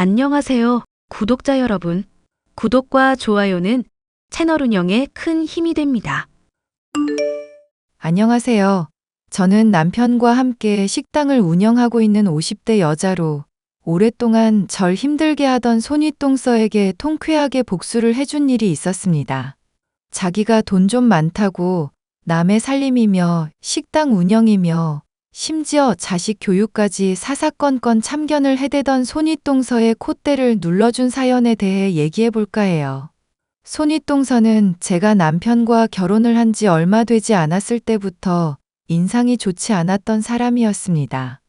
안녕하세요, 구독자 여러분. 구독과 좋아요는 채널 운영에 큰 힘이 됩니다. 안녕하세요. 저는 남편과 함께 식당을 운영하고 있는 50대 여자로 오랫동안 절 힘들게 하던 손윗동서에게 통쾌하게 복수를 해준 일이 있었습니다. 자기가 돈 좀 많다고 남의 살림이며 식당 운영이며 심지어 자식 교육까지 사사건건 참견을 해대던 손윗동서의 콧대를 눌러준 사연에 대해 얘기해 볼까 해요. 손윗동서는 제가 남편과 결혼을 한 지 얼마 되지 않았을 때부터 인상이 좋지 않았던 사람이었습니다.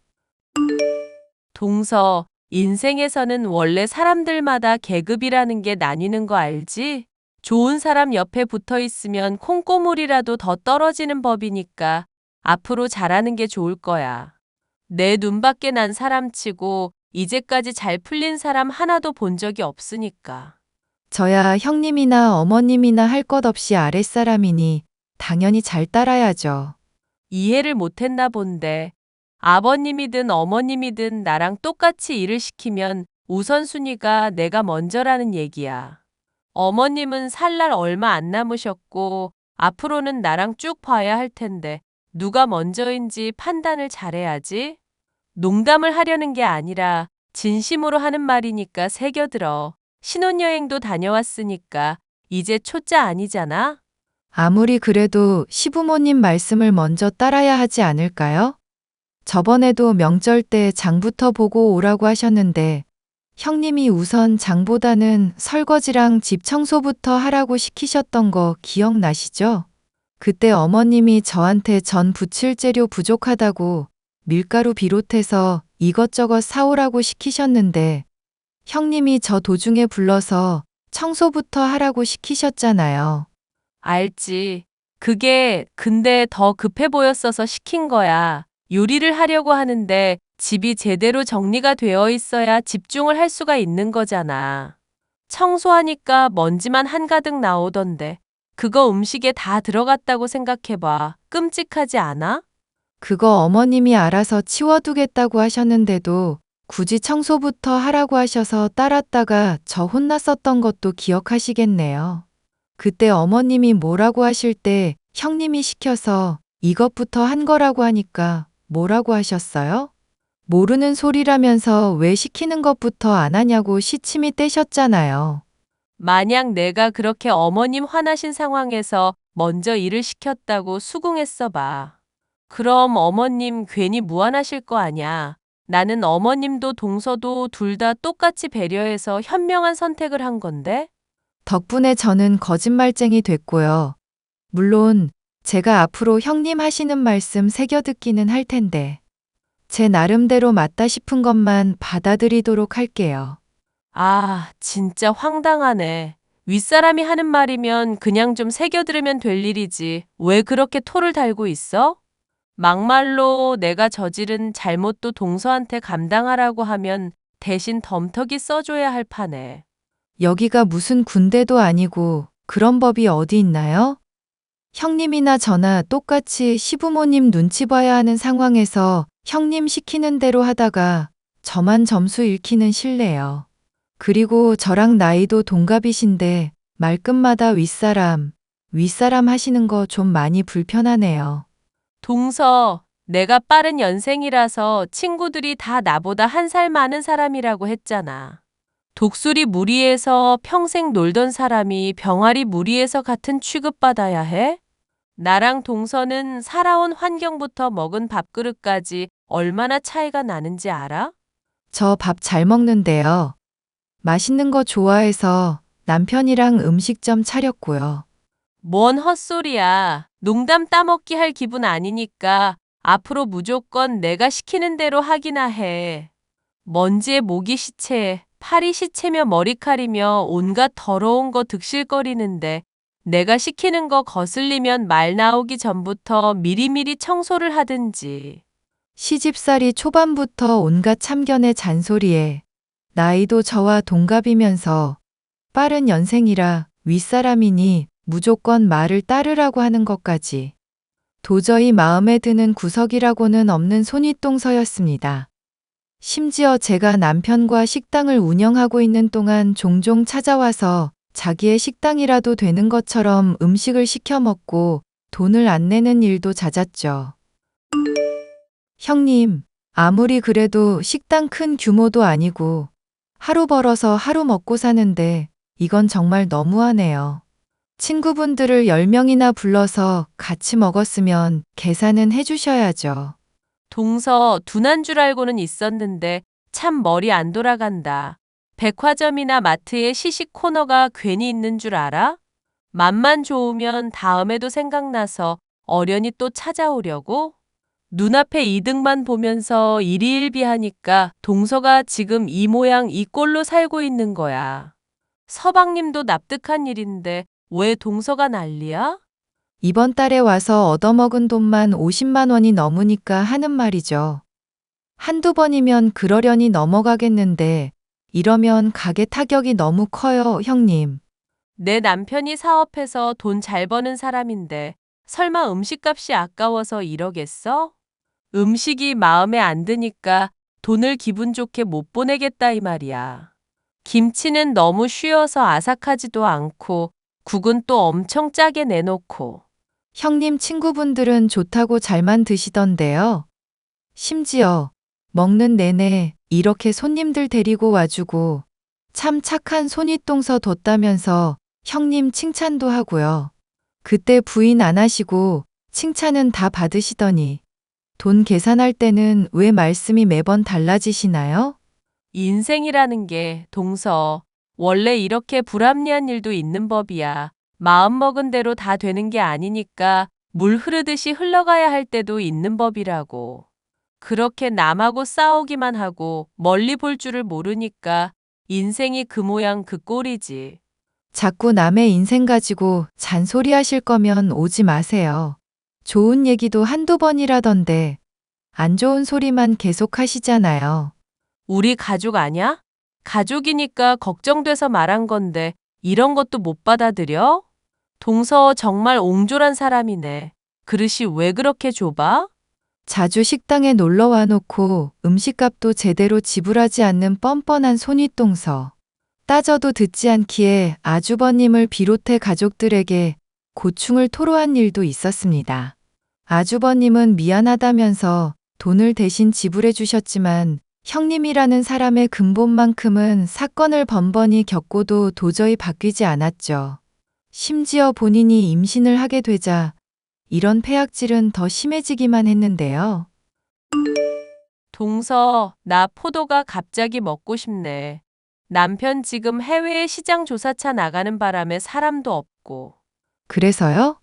동서, 인생에서는 원래 사람들마다 계급이라는 게 나뉘는 거 알지? 좋은 사람 옆에 붙어 있으면 콩고물이라도 더 떨어지는 법이니까 앞으로 잘하는 게 좋을 거야. 내 눈밖에 난 사람치고 이제까지 잘 풀린 사람 하나도 본 적이 없으니까. 저야 형님이나 어머님이나 할 것 없이 아랫사람이니 당연히 잘 따라야죠. 이해를 못했나 본데 아버님이든 어머님이든 나랑 똑같이 일을 시키면 우선순위가 내가 먼저라는 얘기야. 어머님은 살 날 얼마 안 남으셨고 앞으로는 나랑 쭉 봐야 할 텐데 누가 먼저인지 판단을 잘해야지. 농담을 하려는 게 아니라 진심으로 하는 말이니까 새겨들어. 신혼여행도 다녀왔으니까 이제 초짜 아니잖아? 아무리 그래도 시부모님 말씀을 먼저 따라야 하지 않을까요? 저번에도 명절 때 장부터 보고 오라고 하셨는데 형님이 우선 장보다는 설거지랑 집 청소부터 하라고 시키셨던 거 기억나시죠? 그때 어머님이 저한테 전 부칠 재료 부족하다고 밀가루 비롯해서 이것저것 사오라고 시키셨는데 형님이 저 도중에 불러서 청소부터 하라고 시키셨잖아요. 알지. 그게 근데 더 급해 보였어서 시킨 거야. 요리를 하려고 하는데 집이 제대로 정리가 되어 있어야 집중을 할 수가 있는 거잖아. 청소하니까 먼지만 한가득 나오던데 그거 음식에 다 들어갔다고 생각해봐. 끔찍하지 않아? 그거 어머님이 알아서 치워두겠다고 하셨는데도 굳이 청소부터 하라고 하셔서 따랐다가 저 혼났었던 것도 기억하시겠네요. 그때 어머님이 뭐라고 하실 때 형님이 시켜서 이것부터 한 거라고 하니까 뭐라고 하셨어요? 모르는 소리라면서 왜 시키는 것부터 안 하냐고 시침이 떼셨잖아요. 만약 내가 그렇게 어머님 화나신 상황에서 먼저 일을 시켰다고 수긍했어 봐. 그럼 어머님 괜히 무안하실 거 아냐. 나는 어머님도 동서도 둘 다 똑같이 배려해서 현명한 선택을 한 건데? 덕분에 저는 거짓말쟁이 됐고요. 물론 제가 앞으로 형님 하시는 말씀 새겨듣기는 할 텐데 제 나름대로 맞다 싶은 것만 받아들이도록 할게요. 아, 진짜 황당하네. 윗사람이 하는 말이면 그냥 좀 새겨 들으면 될 일이지. 왜 그렇게 토를 달고 있어? 막말로 내가 저지른 잘못도 동서한테 감당하라고 하면 대신 덤터기 써줘야 할 판에. 여기가 무슨 군대도 아니고 그런 법이 어디 있나요? 형님이나 저나 똑같이 시부모님 눈치 봐야 하는 상황에서 형님 시키는 대로 하다가 저만 점수 잃기는 싫네요. 그리고 저랑 나이도 동갑이신데 말끝마다 윗사람 하시는 거 좀 많이 불편하네요. 동서, 내가 빠른 연생이라서 친구들이 다 나보다 한 살 많은 사람이라고 했잖아. 독수리 무리에서 평생 놀던 사람이 병아리 무리에서 같은 취급받아야 해? 나랑 동서는 살아온 환경부터 먹은 밥그릇까지 얼마나 차이가 나는지 알아? 저 밥 잘 먹는데요. 맛있는 거 좋아해서 남편이랑 음식점 차렸고요. 뭔 헛소리야. 농담 따먹기 할 기분 아니니까 앞으로 무조건 내가 시키는 대로 하기나 해. 먼지에 모기 시체, 파리 시체며 머리칼이며 온갖 더러운 거 득실거리는데 내가 시키는 거 거슬리면 말 나오기 전부터 미리미리 청소를 하든지. 시집살이 초반부터 온갖 참견의 잔소리에 나이도 저와 동갑이면서 빠른 연생이라 윗사람이니 무조건 말을 따르라고 하는 것까지 도저히 마음에 드는 구석이라고는 없는 손윗동서였습니다. 심지어 제가 남편과 식당을 운영하고 있는 동안 종종 찾아와서 자기의 식당이라도 되는 것처럼 음식을 시켜 먹고 돈을 안 내는 일도 잦았죠. 형님, 아무리 그래도 식당 큰 규모도 아니고 하루 벌어서 하루 먹고 사는데 이건 정말 너무하네요. 친구분들을 10명이나 불러서 같이 먹었으면 계산은 해주셔야죠. 동서 둔한 줄 알고는 있었는데 참 머리 안 돌아간다. 백화점이나 마트에 시식 코너가 괜히 있는 줄 알아? 맛만 좋으면 다음에도 생각나서 어련히 또 찾아오려고? 눈앞에 이득만 보면서 일희일비하니까 동서가 지금 이 모양 이 꼴로 살고 있는 거야. 서방님도 납득한 일인데 왜 동서가 난리야? 이번 달에 와서 얻어먹은 돈만 50만 원이 넘으니까 하는 말이죠. 한두 번이면 그러려니 넘어가겠는데 이러면 가게 타격이 너무 커요, 형님. 내 남편이 사업해서 돈 잘 버는 사람인데 설마 음식값이 아까워서 이러겠어? 음식이 마음에 안 드니까 돈을 기분 좋게 못 보내겠다 이 말이야. 김치는 너무 쉬어서 아삭하지도 않고 국은 또 엄청 짜게 내놓고. 형님 친구분들은 좋다고 잘만 드시던데요. 심지어 먹는 내내 이렇게 손님들 데리고 와주고 참 착한 손윗동서 뒀다면서 형님 칭찬도 하고요. 그때 부인 안 하시고 칭찬은 다 받으시더니 돈 계산할 때는 왜 말씀이 매번 달라지시나요? 인생이라는 게 동서 원래 이렇게 불합리한 일도 있는 법이야. 마음먹은 대로 다 되는 게 아니니까 물 흐르듯이 흘러가야 할 때도 있는 법이라고. 그렇게 남하고 싸우기만 하고 멀리 볼 줄을 모르니까 인생이 그 모양 그 꼴이지. 자꾸 남의 인생 가지고 잔소리 하실 거면 오지 마세요. 좋은 얘기도 한두 번이라던데 안 좋은 소리만 계속 하시잖아요. 우리 가족 아냐? 가족이니까 걱정돼서 말한 건데 이런 것도 못 받아들여? 동서 정말 옹졸한 사람이네. 그릇이 왜 그렇게 좁아? 자주 식당에 놀러 와 놓고 음식값도 제대로 지불하지 않는 뻔뻔한 손윗동서. 따져도 듣지 않기에 아주버님을 비롯해 가족들에게 고충을 토로한 일도 있었습니다. 아주버님은 미안하다면서 돈을 대신 지불해 주셨지만 형님이라는 사람의 근본만큼은 사건을 번번이 겪고도 도저히 바뀌지 않았죠. 심지어 본인이 임신을 하게 되자 이런 폐악질은 더 심해지기만 했는데요. 동서, 나 포도가 갑자기 먹고 싶네. 남편 지금 해외에 시장 조사차 나가는 바람에 사람도 없고. 그래서요?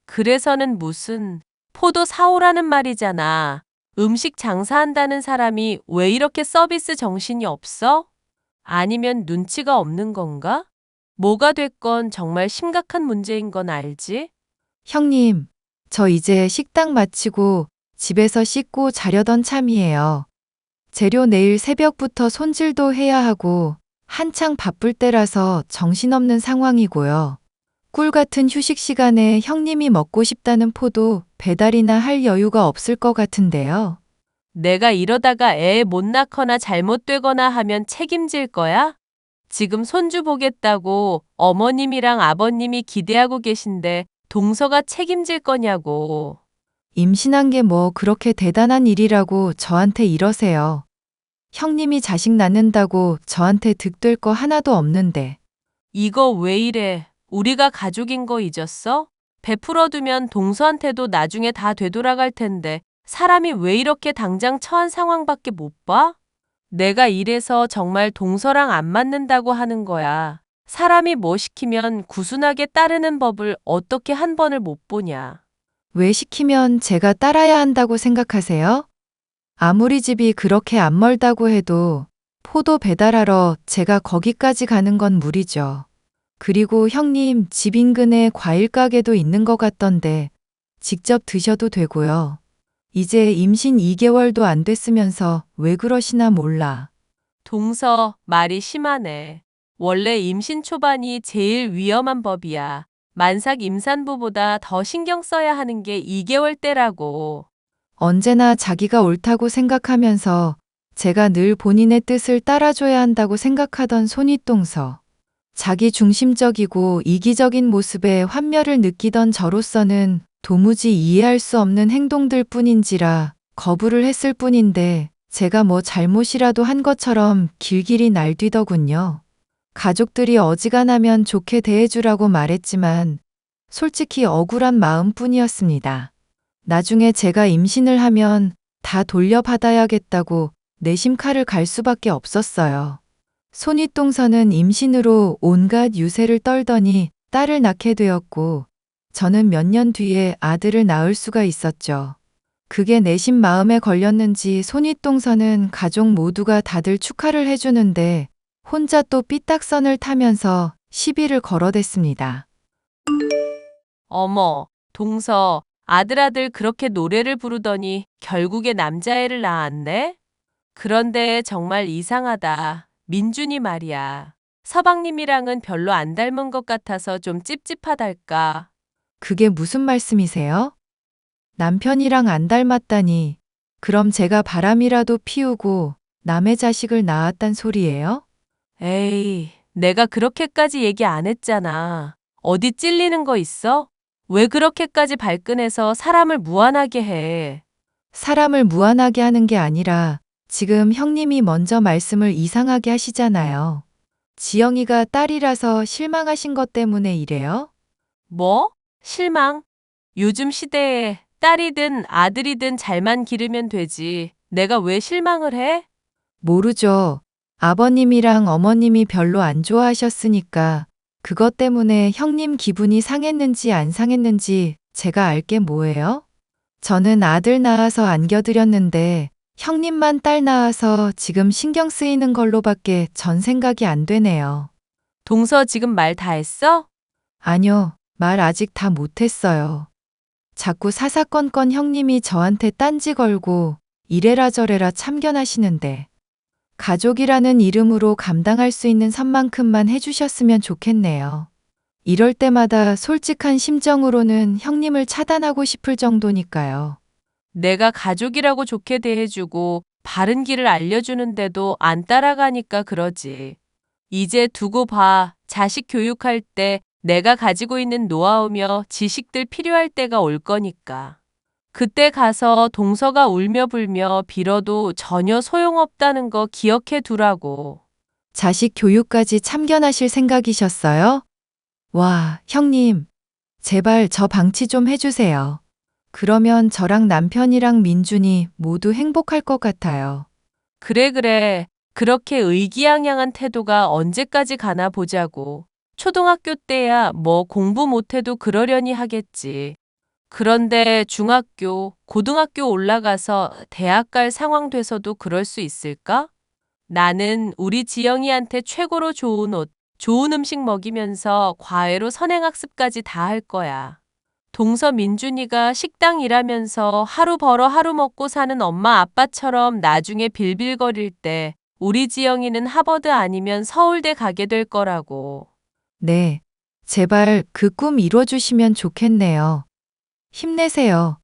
그래서는 무슨 포도 사오라는 말이잖아. 음식 장사한다는 사람이 왜 이렇게 서비스 정신이 없어? 아니면 눈치가 없는 건가? 뭐가 됐건 정말 심각한 문제인 건 알지? 형님, 저 이제 식당 마치고 집에서 씻고 자려던 참이에요. 재료 내일 새벽부터 손질도 해야 하고 한창 바쁠 때라서 정신없는 상황이고요. 꿀 같은 휴식 시간에 형님이 먹고 싶다는 포도 배달이나 할 여유가 없을 것 같은데요. 내가 이러다가 애 못 낳거나 잘못되거나 하면 책임질 거야? 지금 손주 보겠다고 어머님이랑 아버님이 기대하고 계신데 동서가 책임질 거냐고. 임신한 게 뭐 그렇게 대단한 일이라고 저한테 이러세요. 형님이 자식 낳는다고 저한테 득될 거 하나도 없는데. 이거 왜 이래? 우리가 가족인 거 잊었어? 베풀어두면 동서한테도 나중에 다 되돌아갈 텐데 사람이 왜 이렇게 당장 처한 상황밖에 못 봐? 내가 이래서 정말 동서랑 안 맞는다고 하는 거야. 사람이 뭐 시키면 구순하게 따르는 법을 어떻게 한 번을 못 보냐. 왜 시키면 제가 따라야 한다고 생각하세요? 아무리 집이 그렇게 안 멀다고 해도 포도 배달하러 제가 거기까지 가는 건 무리죠. 그리고 형님 집 인근에 과일 가게도 있는 것 같던데 직접 드셔도 되고요. 이제 임신 2개월도 안 됐으면서 왜 그러시나 몰라. 동서, 말이 심하네. 원래 임신 초반이 제일 위험한 법이야. 만삭 임산부보다 더 신경 써야 하는 게 2개월 때라고. 언제나 자기가 옳다고 생각하면서 제가 늘 본인의 뜻을 따라줘야 한다고 생각하던 손윗동서. 자기 중심적이고 이기적인 모습에 환멸을 느끼던 저로서는 도무지 이해할 수 없는 행동들 뿐인지라 거부를 했을 뿐인데 제가 뭐 잘못이라도 한 것처럼 길길이 날뛰더군요. 가족들이 어지간하면 좋게 대해주라고 말했지만 솔직히 억울한 마음뿐이었습니다. 나중에 제가 임신을 하면 다 돌려받아야겠다고 내심 칼을 갈 수밖에 없었어요. 손윗동서는 임신으로 온갖 유세를 떨더니 딸을 낳게 되었고 저는 몇 년 뒤에 아들을 낳을 수가 있었죠. 그게 내심 마음에 걸렸는지 손윗동서는 가족 모두가 다들 축하를 해주는데 혼자 또 삐딱선을 타면서 시비를 걸어댔습니다. 어머, 동서, 아들 그렇게 노래를 부르더니 결국에 남자애를 낳았네? 그런데 정말 이상하다. 민준이 말이야. 서방님이랑은 별로 안 닮은 것 같아서 좀 찝찝하달까. 그게 무슨 말씀이세요? 남편이랑 안 닮았다니. 그럼 제가 바람이라도 피우고 남의 자식을 낳았단 소리예요? 에이, 내가 그렇게까지 얘기 안 했잖아. 어디 찔리는 거 있어? 왜 그렇게까지 발끈해서 사람을 무안하게 해? 사람을 무안하게 하는 게 아니라 지금 형님이 먼저 말씀을 이상하게 하시잖아요. 지영이가 딸이라서 실망하신 것 때문에 이래요? 뭐? 실망? 요즘 시대에 딸이든 아들이든 잘만 기르면 되지. 내가 왜 실망을 해? 모르죠. 아버님이랑 어머님이 별로 안 좋아하셨으니까 그것 때문에 형님 기분이 상했는지 안 상했는지 제가 알게 뭐예요? 저는 아들 낳아서 안겨드렸는데 형님만 딸 낳아서 지금 신경 쓰이는 걸로밖에 전 생각이 안 되네요. 동서 지금 말 다 했어? 아니요, 말 아직 다 못했어요. 자꾸 사사건건 형님이 저한테 딴지 걸고 이래라 저래라 참견하시는데 가족이라는 이름으로 감당할 수 있는 선만큼만 해주셨으면 좋겠네요. 이럴 때마다 솔직한 심정으로는 형님을 차단하고 싶을 정도니까요. 내가 가족이라고 좋게 대해주고 바른 길을 알려주는데도 안 따라가니까 그러지. 이제 두고 봐. 자식 교육할 때 내가 가지고 있는 노하우며 지식들 필요할 때가 올 거니까. 그때 가서 동서가 울며 불며 빌어도 전혀 소용없다는 거 기억해 두라고. 자식 교육까지 참견하실 생각이셨어요? 와, 형님, 제발 저 방치 좀 해주세요. 그러면 저랑 남편이랑 민준이 모두 행복할 것 같아요. 그래. 그렇게 의기양양한 태도가 언제까지 가나 보자고. 초등학교 때야 뭐 공부 못해도 그러려니 하겠지. 그런데 중학교, 고등학교 올라가서 대학 갈 상황 돼서도 그럴 수 있을까? 나는 우리 지영이한테 최고로 좋은 옷, 좋은 음식 먹이면서 과외로 선행학습까지 다 할 거야. 동서 민준이가 식당 일하면서 하루 벌어 하루 먹고 사는 엄마 아빠처럼 나중에 빌빌거릴 때 우리 지영이는 하버드 아니면 서울대 가게 될 거라고. 네, 제발 그 꿈 이뤄주시면 좋겠네요. 힘내세요.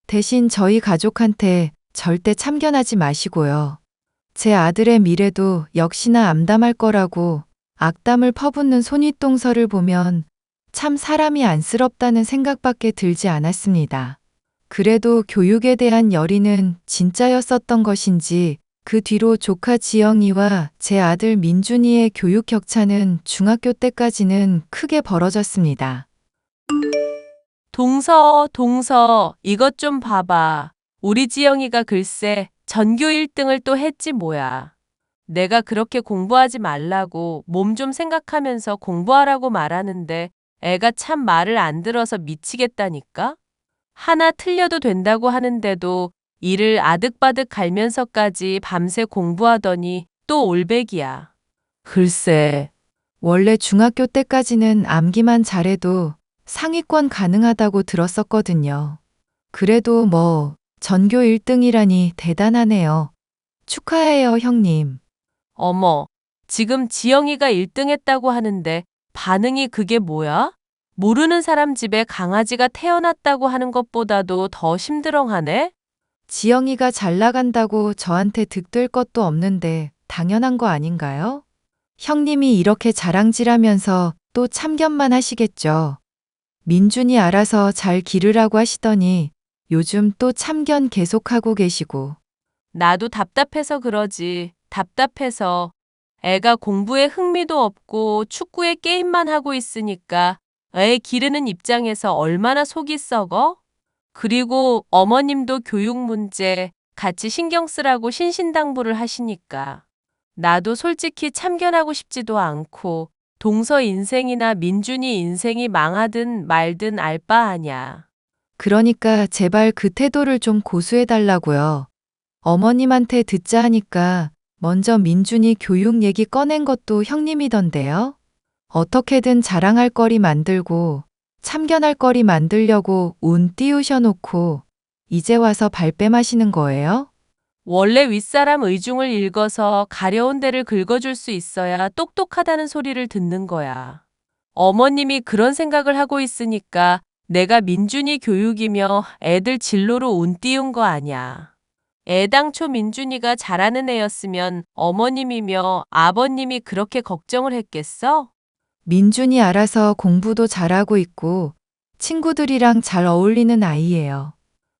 대신 저희 가족한테 절대 참견하지 마시고요. 제 아들의 미래도 역시나 암담할 거라고 악담을 퍼붓는 손윗동서를 보면 참 사람이 안쓰럽다는 생각밖에 들지 않았습니다. 그래도 교육에 대한 열의는 진짜였었던 것인지 그 뒤로 조카 지영이와 제 아들 민준이의 교육 격차는 중학교 때까지는 크게 벌어졌습니다. 동서, 이것 좀 봐봐. 우리 지영이가 글쎄 전교 1등을 또 했지 뭐야. 내가 그렇게 공부하지 말라고 몸 좀 생각하면서 공부하라고 말하는데 애가 참 말을 안 들어서 미치겠다니까? 하나 틀려도 된다고 하는데도 이를 아득바득 갈면서까지 밤새 공부하더니 또 올백이야. 글쎄, 원래 중학교 때까지는 암기만 잘해도 상위권 가능하다고 들었었거든요. 그래도 뭐 전교 1등이라니 대단하네요. 축하해요, 형님. 어머, 지금 지영이가 1등 했다고 하는데 반응이 그게 뭐야? 모르는 사람 집에 강아지가 태어났다고 하는 것보다도 더 심드렁하네? 지영이가 잘 나간다고 저한테 득될 것도 없는데 당연한 거 아닌가요? 형님이 이렇게 자랑질하면서 또 참견만 하시겠죠. 민준이 알아서 잘 기르라고 하시더니 요즘 또 참견 계속하고 계시고. 나도 답답해서 그러지. 답답해서. 애가 공부에 흥미도 없고 축구에 게임만 하고 있으니까 애 기르는 입장에서 얼마나 속이 썩어? 그리고 어머님도 교육 문제 같이 신경 쓰라고 신신당부를 하시니까. 나도 솔직히 참견하고 싶지도 않고 동서 인생이나 민준이 인생이 망하든 말든 알 바 아냐. 그러니까 제발 그 태도를 좀 고수해 달라고요. 어머님한테 듣자 하니까 먼저 민준이 교육 얘기 꺼낸 것도 형님이던데요. 어떻게든 자랑할 거리 만들고 참견할 거리 만들려고 운 띄우셔놓고 이제 와서 발뺌하시는 거예요? 원래 윗사람 의중을 읽어서 가려운 데를 긁어줄 수 있어야 똑똑하다는 소리를 듣는 거야. 어머님이 그런 생각을 하고 있으니까 내가 민준이 교육이며 애들 진로로 운 띄운 거 아냐. 애당초 민준이가 잘하는 애였으면 어머님이며 아버님이 그렇게 걱정을 했겠어? 민준이 알아서 공부도 잘하고 있고 친구들이랑 잘 어울리는 아이예요.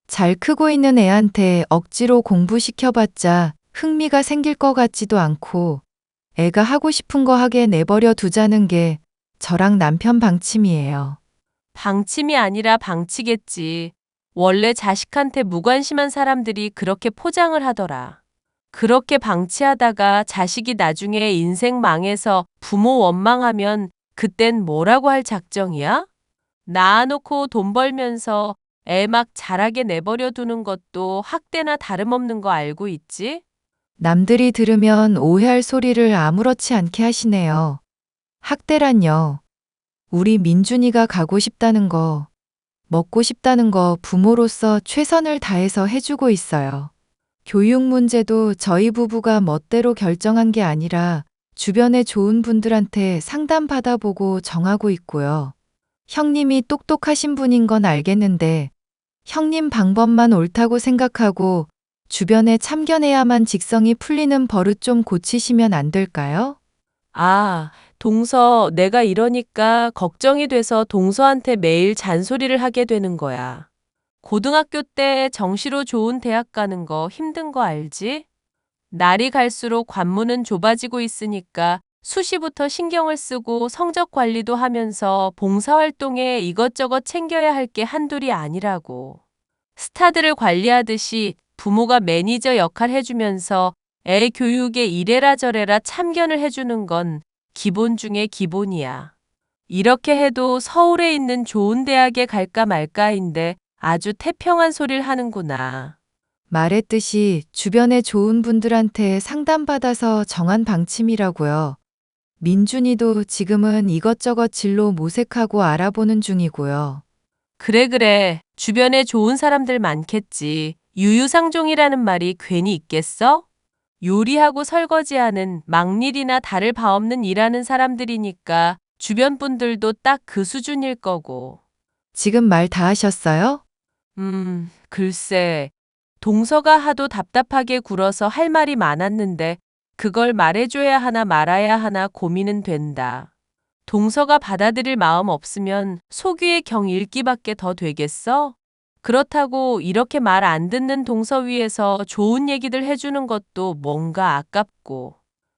잘 크고 있는 애한테 억지로 공부시켜봤자 흥미가 생길 것 같지도 않고 애가 하고 싶은 거 하게 내버려 두자는 게 저랑 남편 방침이에요. 방침이 아니라 방치겠지. 원래 자식한테 무관심한 사람들이 그렇게 포장을 하더라. 그렇게 방치하다가 자식이 나중에 인생 망해서 부모 원망하면 그땐 뭐라고 할 작정이야? 낳아놓고 돈 벌면서 애 막 자라게 내버려 두는 것도 학대나 다름없는 거 알고 있지? 남들이 들으면 오해할 소리를 아무렇지 않게 하시네요. 학대란요. 우리 민준이가 가고 싶다는 거, 먹고 싶다는 거 부모로서 최선을 다해서 해주고 있어요. 교육 문제도 저희 부부가 멋대로 결정한 게 아니라 주변에 좋은 분들한테 상담 받아보고 정하고 있고요. 형님이 똑똑하신 분인 건 알겠는데 형님 방법만 옳다고 생각하고 주변에 참견해야만 직성이 풀리는 버릇 좀 고치시면 안 될까요? 아, 동서, 내가 이러니까 걱정이 돼서 동서한테 매일 잔소리를 하게 되는 거야. 고등학교 때 정시로 좋은 대학 가는 거 힘든 거 알지? 날이 갈수록 관문은 좁아지고 있으니까 수시부터 신경을 쓰고 성적 관리도 하면서 봉사활동에 이것저것 챙겨야 할 게 한둘이 아니라고. 스타들을 관리하듯이 부모가 매니저 역할 해주면서 애 교육에 이래라 저래라 참견을 해주는 건 기본 중에 기본이야. 이렇게 해도 서울에 있는 좋은 대학에 갈까 말까인데 아주 태평한 소리를 하는구나. 말했듯이 주변에 좋은 분들한테 상담받아서 정한 방침이라고요. 민준이도 지금은 이것저것 진로 모색하고 알아보는 중이고요. 그래. 주변에 좋은 사람들 많겠지. 유유상종이라는 말이 괜히 있겠어? 요리하고 설거지하는 막일이나 다를 바 없는 일하는 사람들이니까 주변 분들도 딱 그 수준일 거고. 지금 말 다 하셨어요? 글쎄. 동서가 하도 답답하게 굴어서 할 말이 많았는데 그걸 말해줘야 하나 말아야 하나 고민은 된다. 동서가 받아들일 마음 없으면 속위의 경 읽기밖에 더 되겠어? 그렇다고 이렇게 말 안 듣는 동서 위에서 좋은 얘기들 해주는 것도 뭔가 아깝고.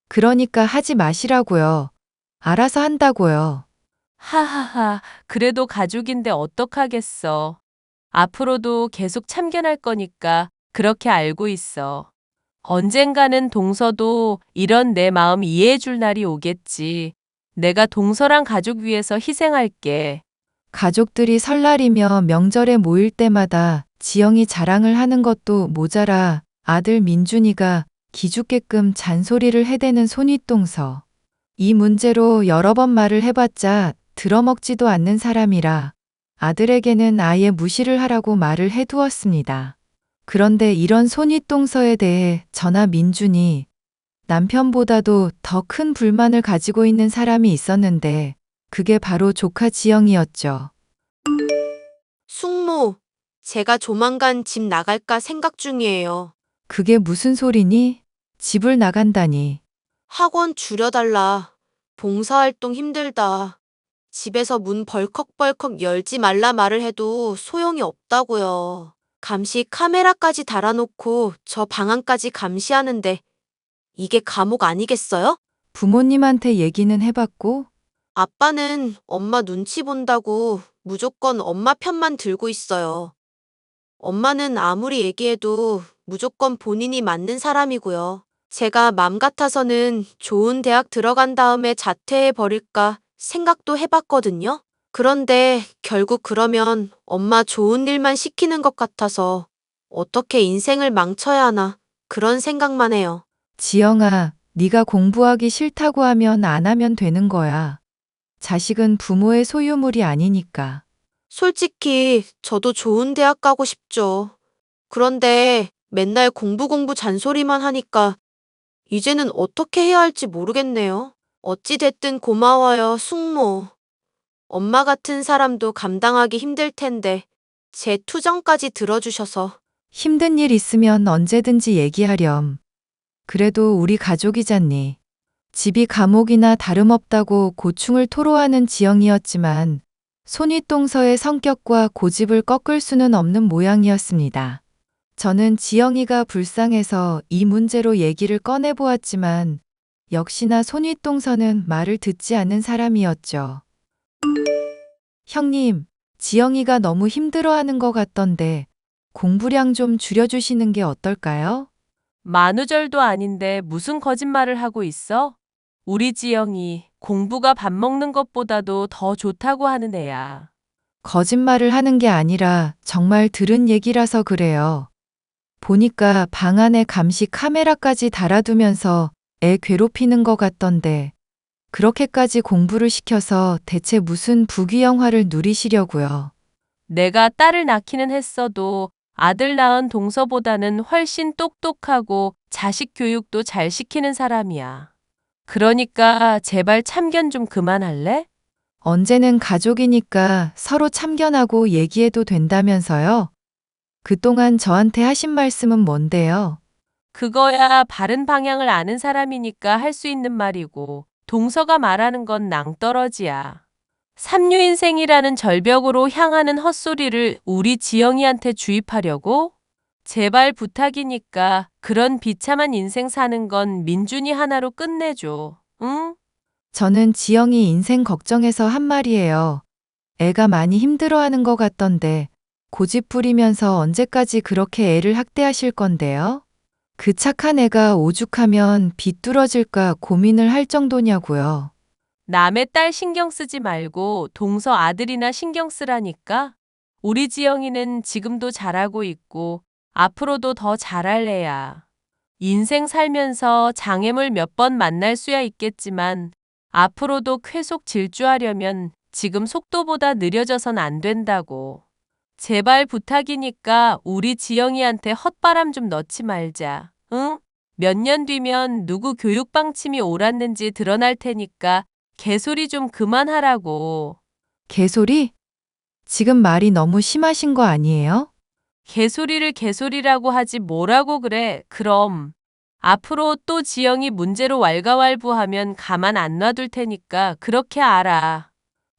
그러니까 하지 마시라고요. 알아서 한다고요. 하하하, 그래도 가족인데 어떡하겠어. 앞으로도 계속 참견할 거니까 그렇게 알고 있어. 언젠가는 동서도 이런 내 마음 이해해 줄 날이 오겠지. 내가 동서랑 가족 위해서 희생할게. 가족들이 설날이며 명절에 모일 때마다 지영이 자랑을 하는 것도 모자라 아들 민준이가 기죽게끔 잔소리를 해대는 손윗동서. 이 문제로 여러 번 말을 해봤자 들어먹지도 않는 사람이라 아들에게는 아예 무시를 하라고 말을 해두었습니다. 그런데 이런 손윗동서에 대해 저나 민준이 남편보다도 더 큰 불만을 가지고 있는 사람이 있었는데 그게 바로 조카 지영이었죠. 숙모, 제가 조만간 집 나갈까 생각 중이에요. 그게 무슨 소리니? 집을 나간다니. 학원 줄여달라. 봉사활동 힘들다. 집에서 문 벌컥벌컥 열지 말라 말을 해도 소용이 없다고요. 감시 카메라까지 달아놓고 저 방안까지 감시하는데 이게 감옥 아니겠어요? 부모님한테 얘기는 해봤고, 아빠는 엄마 눈치 본다고 무조건 엄마 편만 들고 있어요. 엄마는 아무리 얘기해도 무조건 본인이 맞는 사람이고요. 제가 맘 같아서는 좋은 대학 들어간 다음에 자퇴해 버릴까 생각도 해봤거든요. 그런데 결국 그러면 엄마 좋은 일만 시키는 것 같아서 어떻게 인생을 망쳐야 하나 그런 생각만 해요. 지영아, 네가 공부하기 싫다고 하면 안 하면 되는 거야. 자식은 부모의 소유물이 아니니까. 솔직히 저도 좋은 대학 가고 싶죠. 그런데 맨날 공부 잔소리만 하니까 이제는 어떻게 해야 할지 모르겠네요. 어찌 됐든 고마워요, 숙모. 엄마 같은 사람도 감당하기 힘들 텐데 제 투정까지 들어주셔서. 힘든 일 있으면 언제든지 얘기하렴. 그래도 우리 가족이잖니. 집이 감옥이나 다름없다고 고충을 토로하는 지영이었지만 손윗동서의 성격과 고집을 꺾을 수는 없는 모양이었습니다. 저는 지영이가 불쌍해서 이 문제로 얘기를 꺼내보았지만 역시나 손윗동서는 말을 듣지 않는 사람이었죠. 형님, 지영이가 너무 힘들어하는 것 같던데 공부량 좀 줄여주시는 게 어떨까요? 만우절도 아닌데 무슨 거짓말을 하고 있어? 우리 지영이 공부가 밥 먹는 것보다도 더 좋다고 하는 애야. 거짓말을 하는 게 아니라 정말 들은 얘기라서 그래요. 보니까 방 안에 감시 카메라까지 달아두면서 애 괴롭히는 것 같던데 그렇게까지 공부를 시켜서 대체 무슨 부귀영화를 누리시려고요. 내가 딸을 낳기는 했어도 아들 낳은 동서보다는 훨씬 똑똑하고 자식 교육도 잘 시키는 사람이야. 그러니까 제발 참견 좀 그만할래? 언제는 가족이니까 서로 참견하고 얘기해도 된다면서요? 그동안 저한테 하신 말씀은 뭔데요? 그거야 바른 방향을 아는 사람이니까 할 수 있는 말이고 동서가 말하는 건 낭떠러지야. 삼류인생이라는 절벽으로 향하는 헛소리를 우리 지영이한테 주입하려고? 제발 부탁이니까 그런 비참한 인생 사는 건 민준이 하나로 끝내줘. 응? 저는 지영이 인생 걱정해서 한 말이에요. 애가 많이 힘들어하는 것 같던데 고집 부리면서 언제까지 그렇게 애를 학대하실 건데요? 그 착한 애가 오죽하면 비뚤어질까 고민을 할 정도냐고요. 남의 딸 신경 쓰지 말고 동서 아들이나 신경 쓰라니까. 우리 지영이는 지금도 잘하고 있고 앞으로도 더 잘할 애야. 인생 살면서 장애물 몇 번 만날 수야 있겠지만 앞으로도 쾌속 질주하려면 지금 속도보다 느려져선 안 된다고. 제발 부탁이니까 우리 지영이한테 헛바람 좀 넣지 말자. 응? 몇 년 뒤면 누구 교육 방침이 옳았는지 드러날 테니까 개소리 좀 그만하라고. 개소리? 지금 말이 너무 심하신 거 아니에요? 개소리를 개소리라고 하지 뭐라고 그래. 그럼 앞으로 또 지영이 문제로 왈가왈부하면 가만 안 놔둘 테니까 그렇게 알아.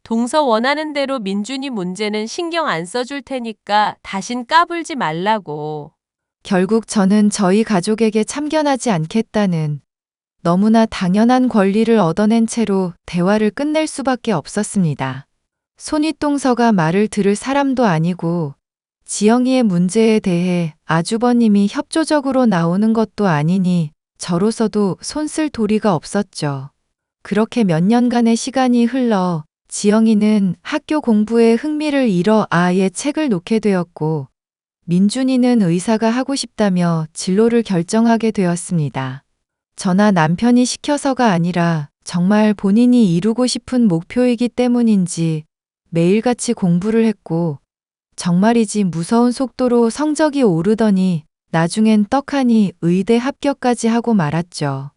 동서 원하는 대로 민준이 문제는 신경 안 써줄 테니까 다신 까불지 말라고. 결국 저는 저희 가족에게 참견하지 않겠다는 너무나 당연한 권리를 얻어낸 채로 대화를 끝낼 수밖에 없었습니다. 손윗동서가 말을 들을 사람도 아니고 지영이의 문제에 대해 아주버님이 협조적으로 나오는 것도 아니니 저로서도 손쓸 도리가 없었죠. 그렇게 몇 년간의 시간이 흘러 지영이는 학교 공부에 흥미를 잃어 아예 책을 놓게 되었고 민준이는 의사가 하고 싶다며 진로를 결정하게 되었습니다. 저나 남편이 시켜서가 아니라 정말 본인이 이루고 싶은 목표이기 때문인지 매일같이 공부를 했고 정말이지 무서운 속도로 성적이 오르더니 나중엔 떡하니 의대 합격까지 하고 말았죠.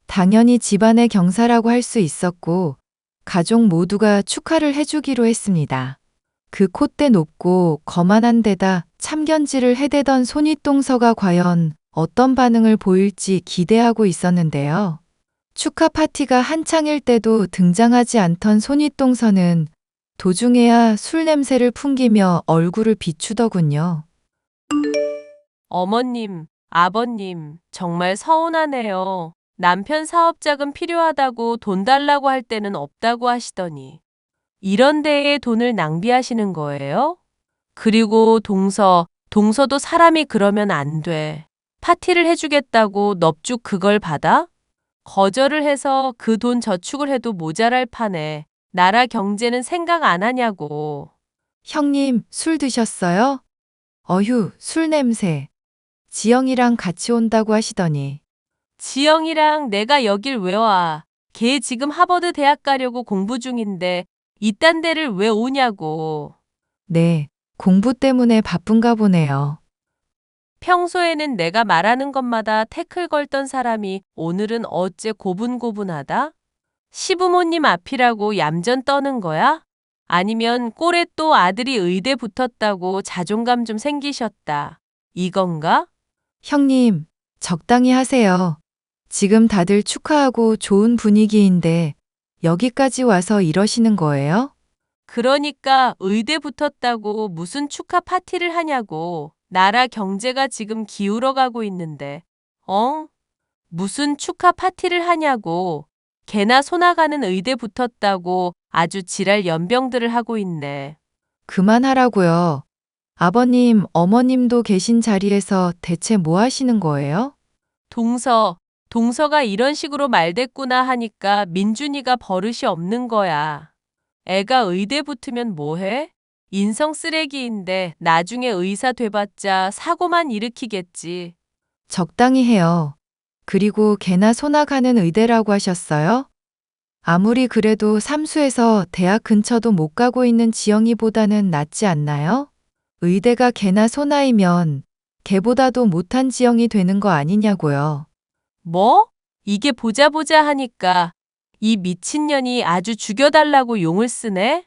당연히 집안의 경사라고 할 수 있었고 가족 모두가 축하를 해주기로 했습니다. 그 콧대 높고 거만한 데다 참견질을 해대던 손윗동서가 과연 어떤 반응을 보일지 기대하고 있었는데요. 축하 파티가 한창일 때도 등장하지 않던 손윗동서는 도중에야 술 냄새를 풍기며 얼굴을 비추더군요. 어머님, 아버님, 정말 서운하네요. 남편 사업자금 필요하다고 돈 달라고 할 때는 없다고 하시더니 이런 데에 돈을 낭비하시는 거예요? 그리고 동서도 사람이 그러면 안 돼. 파티를 해주겠다고 넙죽 그걸 받아? 거절을 해서 그 돈 저축을 해도 모자랄 판에 나라 경제는 생각 안 하냐고. 형님, 술 드셨어요? 어휴, 술 냄새. 지영이랑 같이 온다고 하시더니. 지영이랑 내가 여길 왜 와? 걔 지금 하버드 대학 가려고 공부 중인데 이딴 데를 왜 오냐고. 네, 공부 때문에 바쁜가 보네요. 평소에는 내가 말하는 것마다 태클 걸던 사람이 오늘은 어째 고분고분하다? 시부모님 앞이라고 얌전 떠는 거야? 아니면 꼴에 또 아들이 의대 붙었다고 자존감 좀 생기셨다. 이건가? 형님, 적당히 하세요. 지금 다들 축하하고 좋은 분위기인데 여기까지 와서 이러시는 거예요? 그러니까 의대 붙었다고 무슨 축하 파티를 하냐고. 나라 경제가 지금 기울어가고 있는데. 무슨 축하 파티를 하냐고. 개나 소나가는 의대 붙었다고 아주 지랄 연병들을 하고 있네. 그만하라고요. 아버님, 어머님도 계신 자리에서 대체 뭐 하시는 거예요? 동서가 이런 식으로 말댔구나 하니까 민준이가 버릇이 없는 거야. 애가 의대 붙으면 뭐해? 인성 쓰레기인데 나중에 의사 돼봤자 사고만 일으키겠지. 적당히 해요. 그리고 개나 소나 가는 의대라고 하셨어요? 아무리 그래도 삼수에서 대학 근처도 못 가고 있는 지영이보다는 낫지 않나요? 의대가 개나 소나이면 개보다도 못한 지영이 되는 거 아니냐고요. 뭐? 이게 보자 하니까 이 미친년이 아주 죽여달라고 용을 쓰네?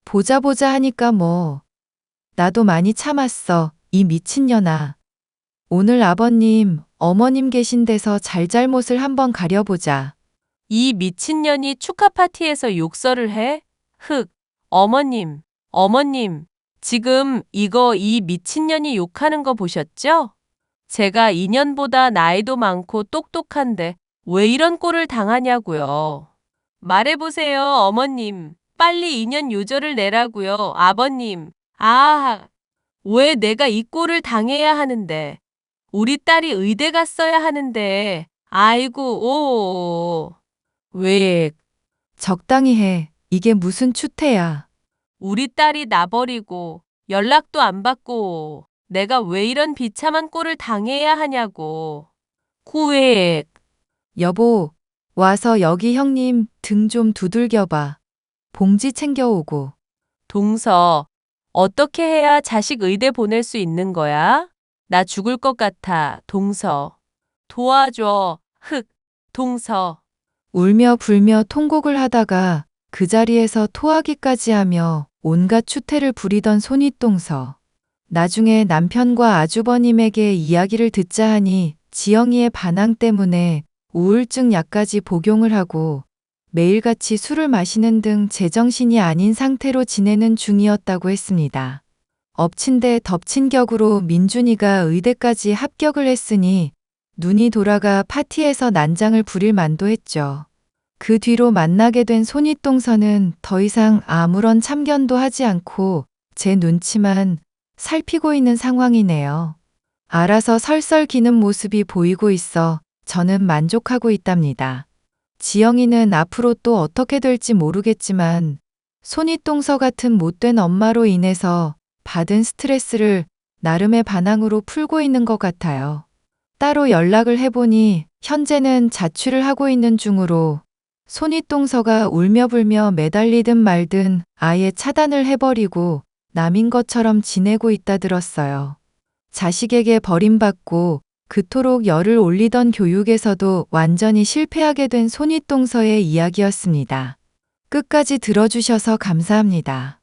보자 하니까 뭐. 나도 많이 참았어, 이 미친년아. 오늘 아버님, 어머님 계신 데서 잘잘못을 한번 가려보자. 이 미친년이 축하 파티에서 욕설을 해? 어머님, 지금 이거 이 미친년이 욕하는 거 보셨죠? 제가 2년보다 나이도 많고 똑똑한데 왜 이런 꼴을 당하냐고요. 말해보세요, 어머님. 빨리 2년 요절을 내라고요, 아버님. 왜 내가 이 꼴을 당해야 하는데. 우리 딸이 의대 갔어야 하는데. 아이고, 왜 적당히 해. 이게 무슨 추태야. 우리 딸이 나버리고 연락도 안 받고 내가 왜 이런 비참한 꼴을 당해야 하냐고. 구획. 여보, 와서 여기 형님 등 좀 두들겨봐. 봉지 챙겨오고. 동서, 어떻게 해야 자식 의대 보낼 수 있는 거야? 나 죽을 것 같아, 동서. 도와줘, 동서. 울며 불며 통곡을 하다가 그 자리에서 토하기까지 하며 온갖 추태를 부리던 손윗동서. 나중에 남편과 아주버님에게 이야기를 듣자 하니 지영이의 반항 때문에 우울증 약까지 복용을 하고 매일같이 술을 마시는 등 제정신이 아닌 상태로 지내는 중이었다고 했습니다. 엎친 데 덮친 격으로 민준이가 의대까지 합격을 했으니 눈이 돌아가 파티에서 난장을 부릴 만도 했죠. 그 뒤로 만나게 된 손윗동서는 더 이상 아무런 참견도 하지 않고 제 눈치만 살피고 있는 상황이네요. 알아서 설설 기는 모습이 보이고 있어 저는 만족하고 있답니다. 지영이는 앞으로 또 어떻게 될지 모르겠지만 손윗동서 같은 못된 엄마로 인해서 받은 스트레스를 나름의 반항으로 풀고 있는 것 같아요. 따로 연락을 해보니 현재는 자취를 하고 있는 중으로 손윗동서가 울며 불며 매달리든 말든 아예 차단을 해버리고 남인 것처럼 지내고 있다 들었어요. 자식에게 버림받고 그토록 열을 올리던 교육에서도 완전히 실패하게 된 손윗동서의 이야기였습니다. 끝까지 들어주셔서 감사합니다.